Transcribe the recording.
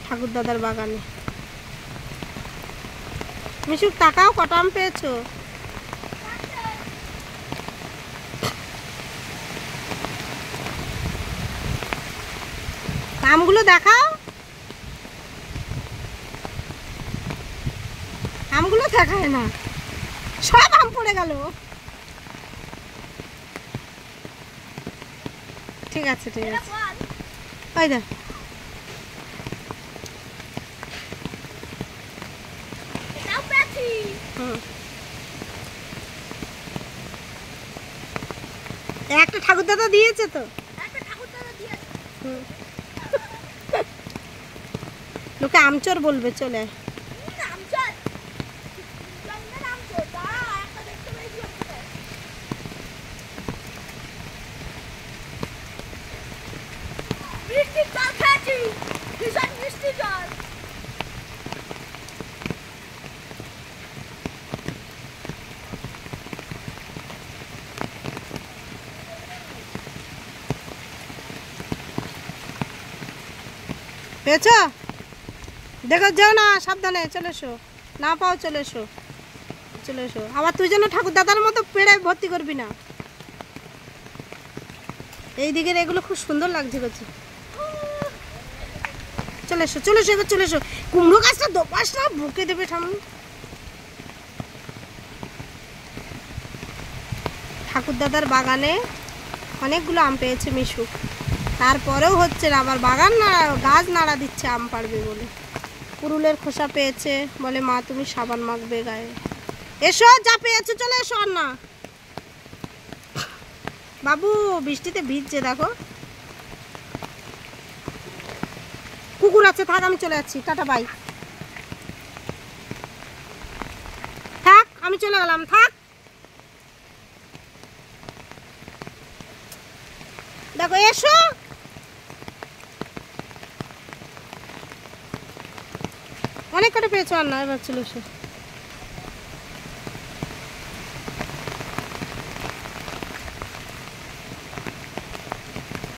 ঠাকুর দাদার বাগানে। মিশুক তাকাও, কটা আম পেয়েছো? আমগুলো দেখাও, আমগুলো দেখায় না, সব আম পড়ে গেল। ঠিক আছে ঠিক আছে, ওই দেখ একটা ঠাকুর দাদা দিয়েছে তো, লোকে আমচোর বলবে, চলে পেয়েছো? দেখো যাও না, সাবধানে চলে এসো, না পাও চলে এসো, চলে এসো। আবার তুই যেন ঠাকুর দাদার মতো পেড়ে ভর্তি করবি না। এই দিকের এগুলো খুব সুন্দর লাগছে করছে। চলে এসো চলে এসো, এবার চলে এসো। কুমড়ো গাছটা দোপাস না, বুকে দেবে ঠাকুর। ঠাকুর দাদার বাগানে অনেকগুলো আম পেয়েছে মিশু, তারপরেও হচ্ছে না, আবার বাগান নাড়া, গাছ নাড়া দিচ্ছে আম পাড়বে বলে। পুরুলের খোসা পেয়েছে, বলে মা তুমি সাবান মাখবে গায়ে। এসো, যা পেয়েছো চলে এসো। আর না বাবু, বৃষ্টিতে ভিজছে দেখো। কুকুর আছে, থাক আমি চলে যাচ্ছি, টাটা বাই। থাক আমি চলে গেলাম, থাক। দেখো এসো, অনেক কটা পেয়েছো। আর না, এবার চলে এসো।